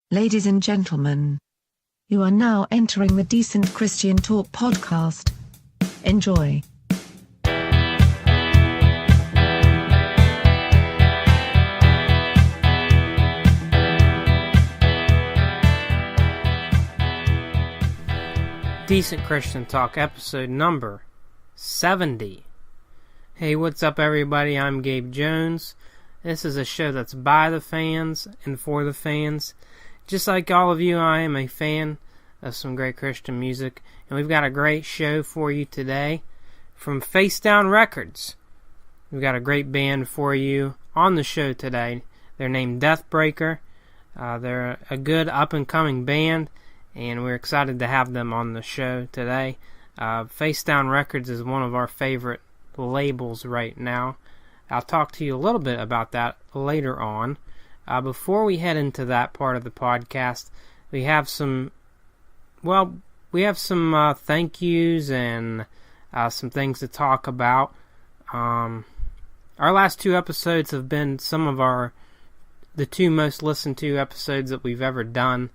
Ladies and gentlemen, you are now entering the Decent Christian Talk podcast. Enjoy. Decent Christian Talk episode number 70. Hey, what's up everybody? I'm Gabe Jones. This is a show that's by the fans and for the fans. Just like all of you, I am a fan of some great Christian music, and we've got a great show for you today from Facedown Records. We've got a great band for you on the show today. They're named Deathbreaker. They're a good up-and-coming band, and we're excited to have them on the show today. Facedown Records is one of our favorite labels right now. I'll talk to you a little bit about that later on. Before we head into that part of the podcast, we have some thank yous and some things to talk about. Our last two episodes have been some of the two most listened to episodes that we've ever done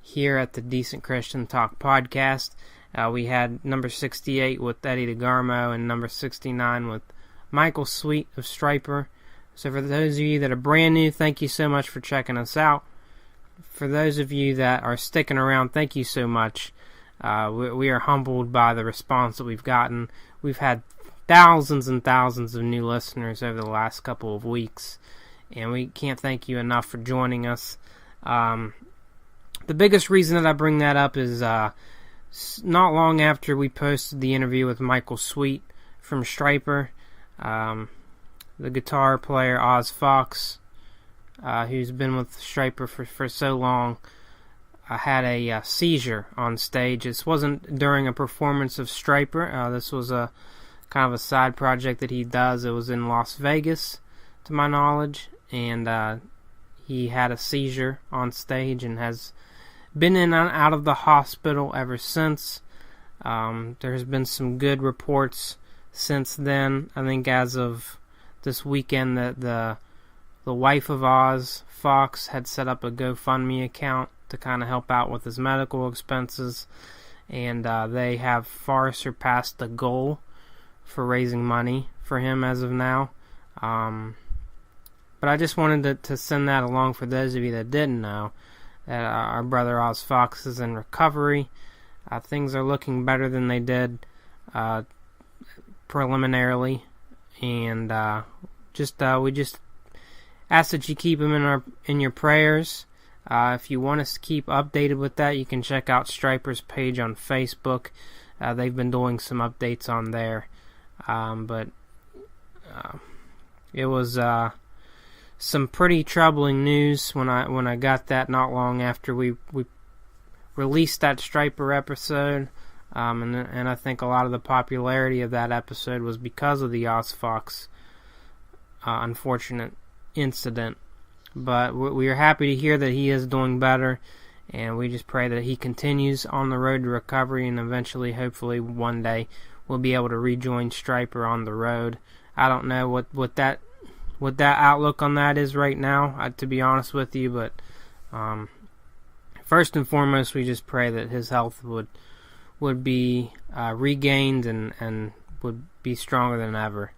here at the Decent Christian Talk podcast. We had number 68 with Eddie DeGarmo and number 69 with Michael Sweet of Stryper. So for those of you that are brand new, thank you so much for checking us out. For those of you that are sticking around, thank you so much. We are humbled by the response that we've gotten. We've had thousands and thousands of new listeners over the last couple of weeks, and we can't thank you enough for joining us. The biggest reason that I bring that up is not long after we posted the interview with Michael Sweet from Stryper, the guitar player Oz Fox, who's been with Stryper for so long, had a seizure on stage. This wasn't during a performance of Stryper. This was a kind of a side project that he does. It was in Las Vegas, to my knowledge, and he had a seizure on stage and has been in and out of the hospital ever since. There's been some good reports since then. I think as of this weekend that the wife of Oz Fox had set up a GoFundMe account to kind of help out with his medical expenses, and they have far surpassed the goal for raising money for him as of now. But I just wanted to send that along for those of you that didn't know that our brother Oz Fox is in recovery. Things are looking better than they did preliminarily, and we just ask that you keep him in your prayers. If you want us to keep updated with that, you can check out Stryper's page on Facebook. They've been doing some updates on there, but it was some pretty troubling news when I got that not long after we released that Stryper episode. And I think a lot of the popularity of that episode was because of the Oz Fox unfortunate incident. But we are happy to hear that he is doing better, and we just pray that he continues on the road to recovery, and eventually, hopefully, one day, we'll be able to rejoin Stryper on the road. I don't know what that outlook on that is right now, to be honest with you, but first and foremost, we just pray that his health would be regained and would be stronger than ever.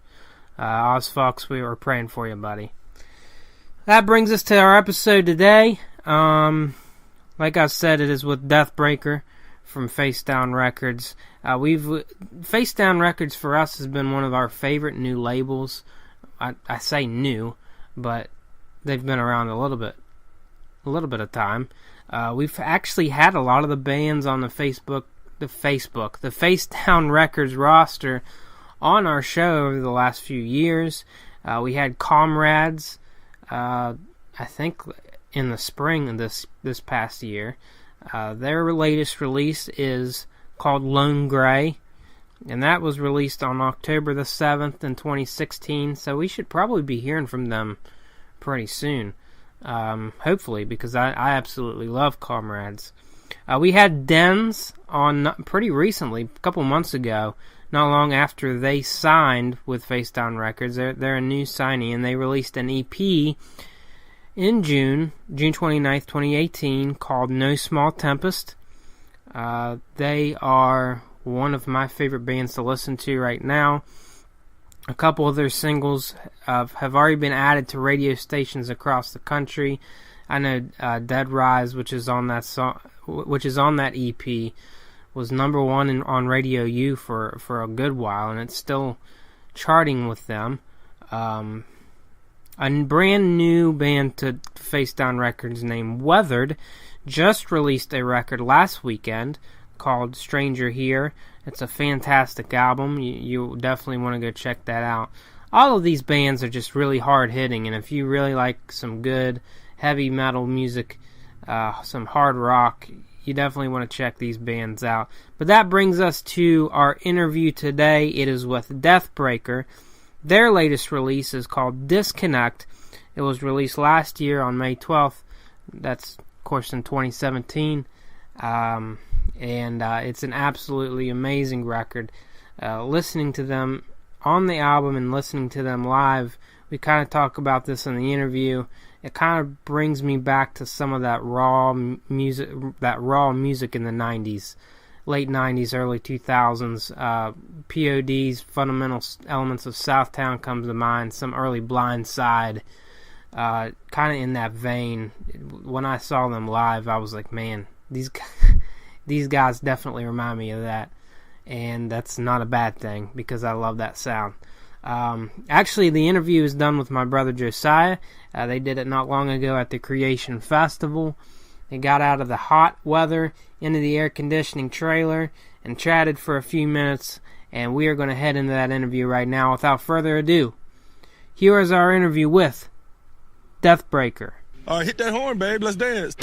Oz Fox, we were praying for you, buddy. That brings us to our episode today. Like I said, it is with Deathbreaker from Facedown Records. Facedown Records for us has been one of our favorite new labels. I say new, but they've been around a little bit of time. We've actually had a lot of the bands on the Facedown Records roster on our show over the last few years. We had Comrades, I think in the spring of this past year. Their latest release is called Lone Grey, and that was released on October the 7th in 2016, so we should probably be hearing from them pretty soon. Hopefully, because I absolutely love Comrades. We had Dens on pretty recently, a couple months ago, not long after they signed with Facedown Records. They're a new signee, and they released an EP in June 29th, 2018, called No Small Tempest. They are one of my favorite bands to listen to right now. A couple of their singles have already been added to radio stations across the country. I know Dead Rise, which is on that EP, was number one on Radio U for a good while, and it's still charting with them. A brand new band to Facedown Records named Weathered just released a record last weekend called Stranger Here. It's a fantastic album. You definitely want to go check that out. All of these bands are just really hard-hitting, and if you really like some good heavy metal music, some hard rock, you definitely want to check these bands out. But that brings us to our interview today. It is with Deathbreaker. Their latest release is called Disconnect. It was released last year on May 12th. That's, of course, in 2017. And it's an absolutely amazing record. Listening to them on the album and listening to them live, we kind of talk about this in the interview. It kind of brings me back to some of that raw music in the 90s. Late 90s, early 2000s. POD's Fundamental Elements of Southtown comes to mind. Some early Blind Side. Kind of in that vein. When I saw them live, I was like, man, these guys definitely remind me of that. And that's not a bad thing, because I love that sound. Actually, the interview is done with my brother Josiah. They did it not long ago at the Creation Festival. They got out of the hot weather into the air conditioning trailer and chatted for a few minutes, and we are going to head into that interview right now. Without further ado, here is our interview with Deathbreaker. All right, hit that horn, babe. Let's dance.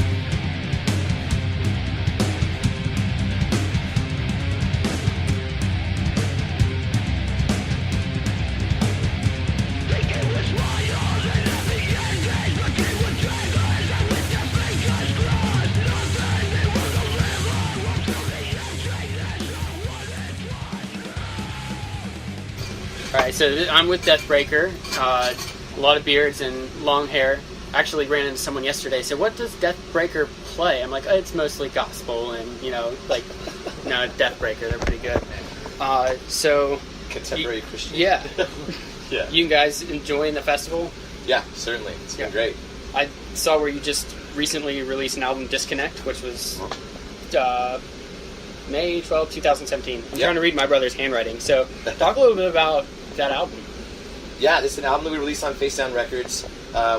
Alright, so I'm with Deathbreaker. A lot of beards and long hair. Actually ran into someone yesterday. So what does Deathbreaker play? I'm like, oh, it's mostly gospel and, no, Deathbreaker, they're pretty good. So... Contemporary Christian. Yeah. Yeah. You guys enjoying the festival? Yeah, certainly. It's been great. I saw where you just recently released an album, Disconnect, which was May 12, 2017. I'm trying to read my brother's handwriting. So talk a little bit about that album. Yeah, this is an album that we released on Facedown Records.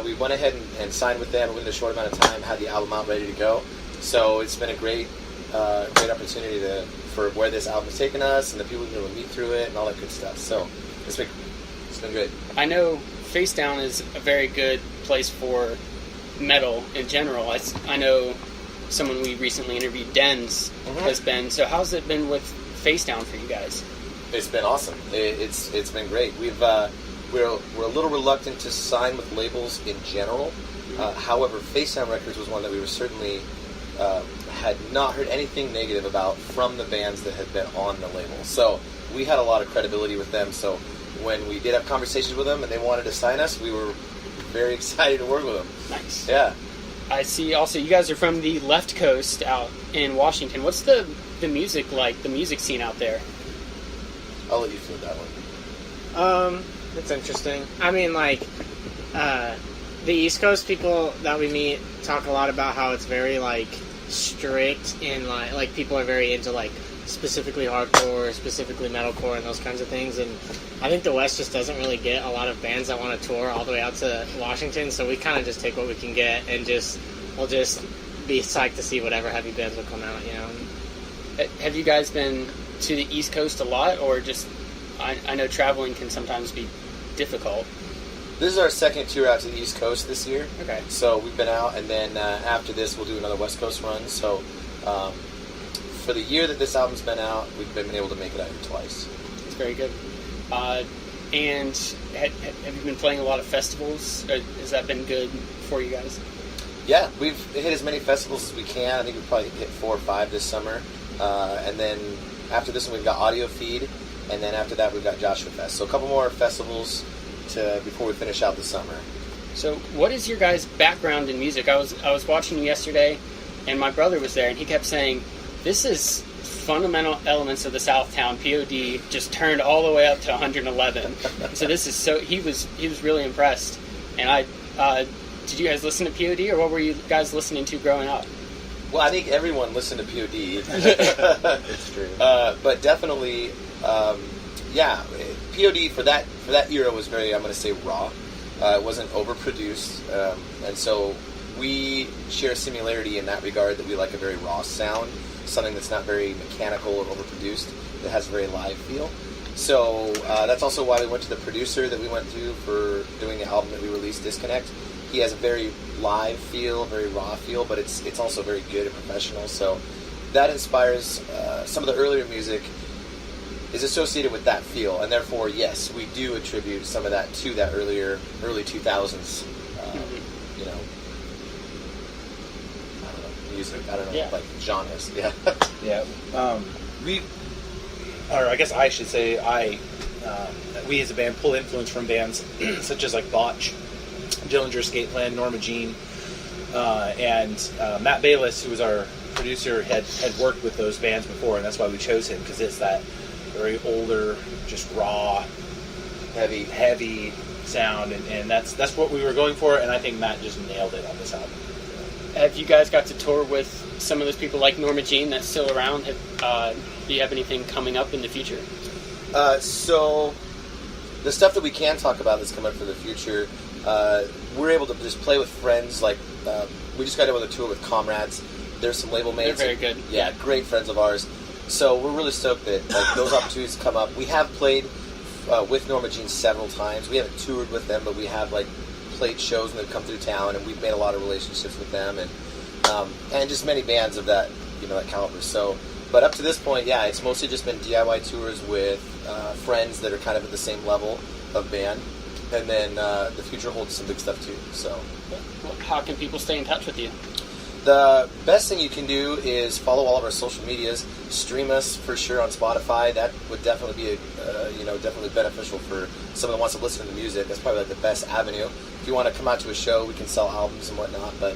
We went ahead and signed with them within a short amount of time, had the album out ready to go. So it's been a great opportunity for where this album has taken us and the people we've been able to meet through it and all that good stuff. So it's been good. I know Facedown is a very good place for metal in general. I know someone we recently interviewed, Dens, has been. So how's it been with Facedown for you guys? It's been awesome. It's been great. We're a little reluctant to sign with labels in general. However, Facedown Records was one that we were certainly had not heard anything negative about from the bands that had been on the label. So we had a lot of credibility with them. So when we did have conversations with them and they wanted to sign us, we were very excited to work with them. Nice. Yeah. I see also you guys are from the left coast out in Washington. What's the music like, the music scene out there? I'll let you field that one. It's interesting. I mean, the East Coast people that we meet talk a lot about how it's very, strict and, like people are very into, specifically hardcore, specifically metalcore and those kinds of things, and I think the West just doesn't really get a lot of bands that want to tour all the way out to Washington, so we kind of just take what we can get and we'll just be psyched to see whatever heavy bands will come out, Have you guys been to the East Coast a lot, or just, I know traveling can sometimes be difficult. This is our second tour out to the East Coast this year. Okay. So we've been out, and then after this, we'll do another West Coast run. So for the year that this album's been out, we've been able to make it out here twice. That's very good. And have you been playing a lot of festivals? Has that been good for you guys? Yeah, we've hit as many festivals as we can. I think we've probably hit 4 or 5 this summer. And then after this one, we've got Audio Feed. And then after that, we've got Joshua Fest. So a couple more festivals before we finish out the summer. So, what is your guys' background in music? I was watching you yesterday, and my brother was there, and he kept saying, "This is fundamental elements of the Southtown POD just turned all the way up to 111." So this is so he was really impressed. And did you guys listen to POD, or what were you guys listening to growing up? Well, I think everyone listened to POD. It's true. But definitely, yeah, POD for that era was very, I'm going to say, raw. It wasn't overproduced, and so we share a similarity in that regard, that we like a very raw sound, something that's not very mechanical or overproduced, that has a very live feel. So that's also why we went to the producer that we went to for doing the album that we released, Disconnect. He has a very live feel, very raw feel, but it's also very good and professional. So that inspires some of the earlier music is associated with that feel, and therefore, yes, we do attribute some of that to that early 2000s, you know, I don't know, music, I don't know, like genres, yeah. Yeah, I guess I should say, we as a band pull influence from bands such as like Botch, Dillinger Escape Plan, Norma Jean, and Matt Bayless, who was our producer, had worked with those bands before, and that's why we chose him, because it's that very older, just raw, heavy sound, and that's what we were going for, and I think Matt just nailed it on this album. Have you guys got to tour with some of those people like Norma Jean that's still around? Do you have anything coming up in the future? So the stuff that we can talk about that's coming up for the future, we're able to just play with friends. Like we just got done with a tour with Comrades. There's some label mates. They're very good. Yeah, great friends of ours. So we're really stoked that those opportunities come up. We have played with Norma Jean several times. We haven't toured with them, but we have played shows when they've come through town, and we've made a lot of relationships with them, and just many bands of that that caliber. So, but up to this point, yeah, it's mostly just been DIY tours with friends that are kind of at the same level of band, and then the future holds some big stuff too. So, well, how can people stay in touch with you? The best thing you can do is follow all of our social medias. Stream us for sure on Spotify. That would definitely be definitely beneficial for someone that wants to listen to the music. That's probably the best avenue. If you want to come out to a show, we can sell albums and whatnot. But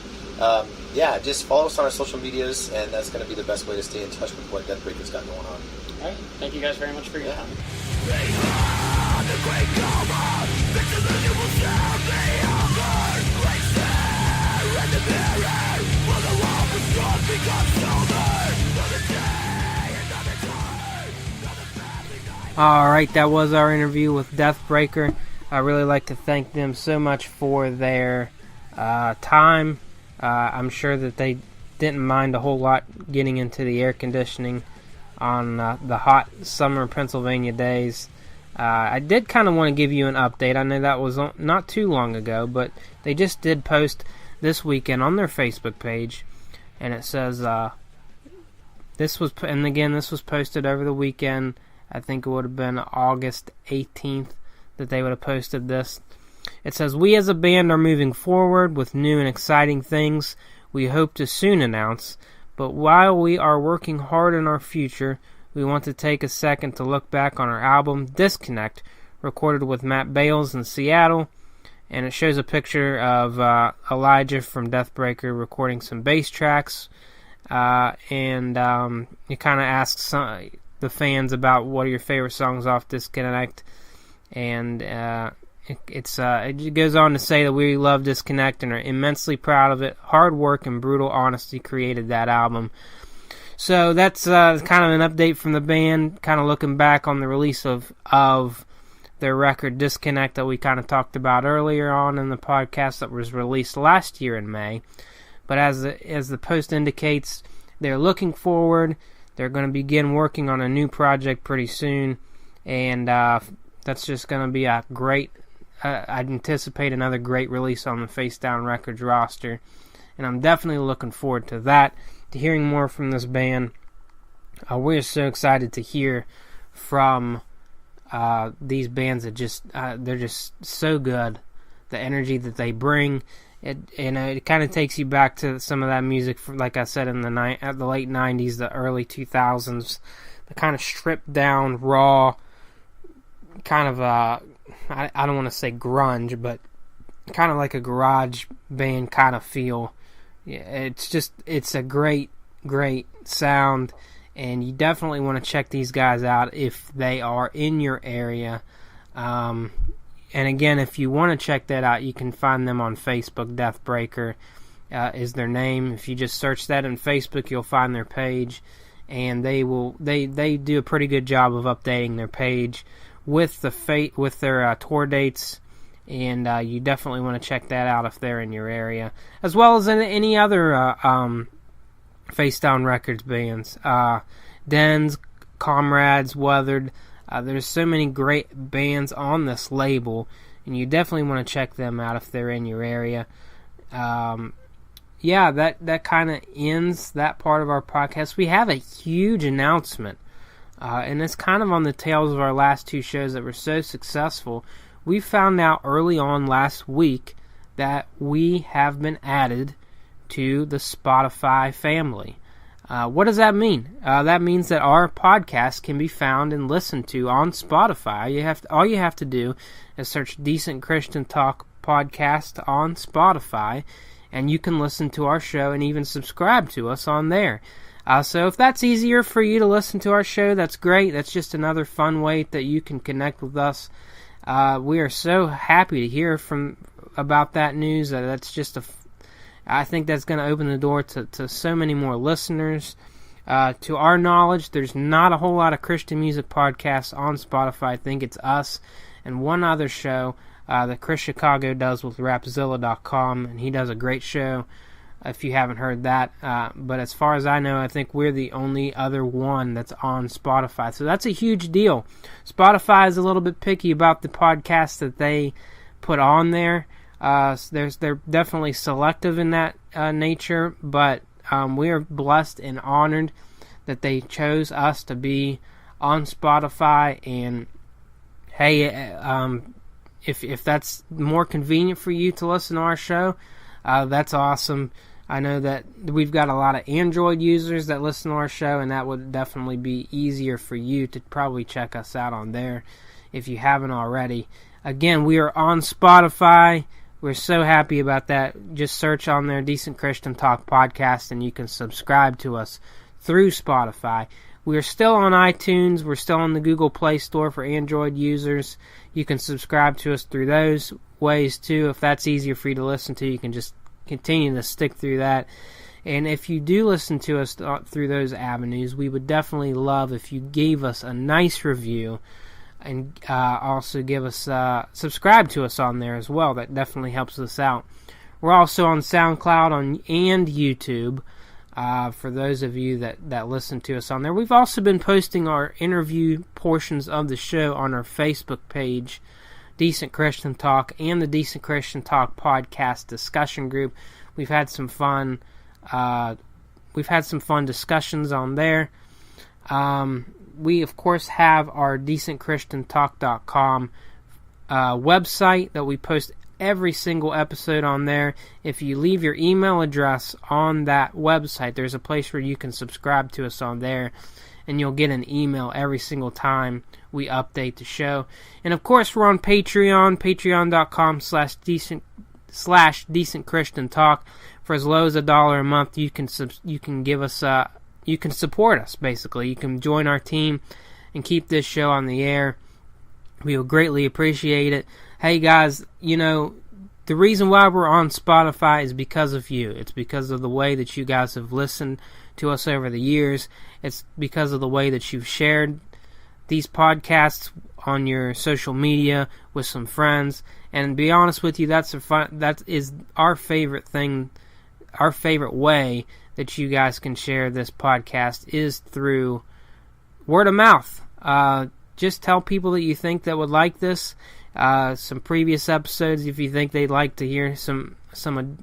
yeah, just follow us on our social medias, and that's going to be the best way to stay in touch with what Deathbreaker's got going on. All right. Thank you guys very much for your time. Alright, that was our interview with Deathbreaker. I really like to thank them so much for their time. I'm sure that they didn't mind a whole lot getting into the air conditioning on the hot summer Pennsylvania days. I did kind of want to give you an update. I know that was not too long ago, but they just did post this weekend on their Facebook page, and it says this was posted over the weekend. I think it would have been August 18th that they would have posted this. It says, "We as a band are moving forward with new and exciting things we hope to soon announce, but while we are working hard on our future, we want to take a second to look back on our album, Disconnect, recorded with Matt Bales in Seattle." And it shows a picture of Elijah from Deathbreaker recording some bass tracks, and it kind of asks the fans about what are your favorite songs off Disconnect, and it goes on to say that we love Disconnect and are immensely proud of it. Hard work and brutal honesty created that album. So that's kind of an update from the band, kind of looking back on the release of their record Disconnect that we kind of talked about earlier on in the podcast that was released last year in May. But as the post indicates, they're looking forward. They're going to begin working on a new project pretty soon, and that's just going to be a great, I'd anticipate another great release on the Facedown Records roster, and I'm definitely looking forward to that, to hearing more from this band. We're so excited to hear from these bands that they're just so good. The energy that they bring, it kind of takes you back to some of that music from, like I said, in the late 90s, the early 2000s, the kind of stripped down, raw, kind of I don't want to say grunge, but kind of like a garage band kind of feel. Yeah, it's a great sound, and you definitely want to check these guys out if they are in your area. And again, if you want to check that out, you can find them on Facebook. Deathbreaker is their name. If you just search that on Facebook, you'll find their page, and they do a pretty good job of updating their page with their tour dates, and you definitely want to check that out if they're in your area, as well as any other Facedown Records bands, Dens, Comrades, Weathered. There's so many great bands on this label, and you definitely want to check them out if they're in your area. Yeah, that kind of ends that part of our podcast. We have a huge announcement, and it's kind of on the tails of our last two shows that were so successful. We found out early on last week that we have been added to the Spotify family. What does that mean? That means that our podcast can be found and listened to on Spotify. All you have to do is search Decent Christian Talk Podcast on Spotify, and you can listen to our show and even subscribe to us on there. So if that's easier for you to listen to our show, that's great. That's just another fun way that you can connect with us. We are so happy to hear about that news. I think that's going to open the door to so many more listeners. To our knowledge, there's not a whole lot of Christian music podcasts on Spotify. I think it's us and one other show that Chris Chicago does with Rapzilla.com, and he does a great show if you haven't heard that. But as far as I know, I think we're the only other one that's on Spotify. So that's a huge deal. Spotify is a little bit picky about the podcasts that they put on there. They're definitely selective in that nature, but we are blessed and honored that they chose us to be on Spotify. And hey, if that's more convenient for you to listen to our show, that's awesome. I know that we've got a lot of Android users that listen to our show, and that would definitely be easier for you to probably check us out on there if you haven't already. Again, we are on Spotify. We're so happy about that. Just search on there, Decent Christian Talk Podcast, and you can subscribe to us through Spotify. We're still on iTunes. We're still on the Google Play Store for Android users. You can subscribe to us through those ways, too. If that's easier for you to listen to, you can just continue to stick through that. And if you do listen to us through those avenues, we would definitely love if you gave us a nice review, and also give us subscribe to us on there as well. That definitely helps us out. We're also on SoundCloud and YouTube for those of you that listen to us on there. We've also been posting our interview portions of the show on our Facebook page, Decent Christian Talk, and the Decent Christian Talk podcast discussion group. We've had some fun discussions on there. We, of course, have our DecentChristianTalk.com website that we post every single episode on there. If you leave your email address on that website, there's a place where you can subscribe to us on there, and you'll get an email every single time we update the show. And, of course, we're on Patreon, patreon.com/Decent Christian Talk. For as low as $1 a month, you can give us you can support us, basically. You can join our team and keep this show on the air. We will greatly appreciate it. Hey, guys, the reason why we're on Spotify is because of you. It's because of the way that you guys have listened to us over the years. It's because of the way that you've shared these podcasts on your social media with some friends. And to be honest with you, that is our favorite thing, our favorite way that you guys can share this podcast is through word of mouth. Just tell people that you think that would like this. Some previous episodes, if you think they'd like to hear some of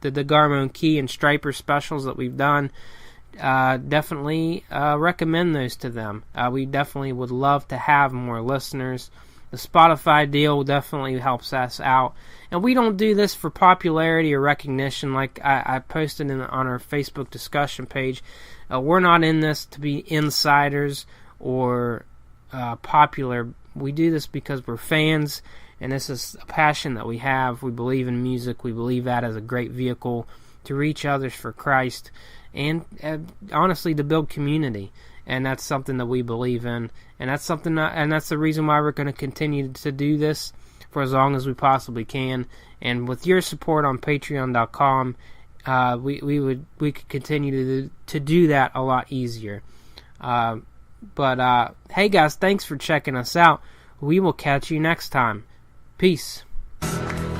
the DeGarmo Key and Stryper specials that we've done, definitely recommend those to them. We definitely would love to have more listeners. The Spotify deal definitely helps us out. And we don't do this for popularity or recognition like I posted on our Facebook discussion page. We're not in this to be insiders or popular. We do this because we're fans and this is a passion that we have. We believe in music. We believe that as a great vehicle to reach others for Christ, and honestly to build community. And that's something that we believe in, and that's the reason why we're going to continue to do this for as long as we possibly can. And with your support on Patreon.com, we could continue to do that a lot easier. But hey guys, thanks for checking us out. We will catch you next time. Peace.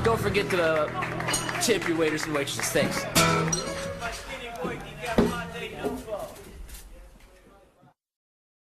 Don't forget to tip your waiters and waitresses. Thanks.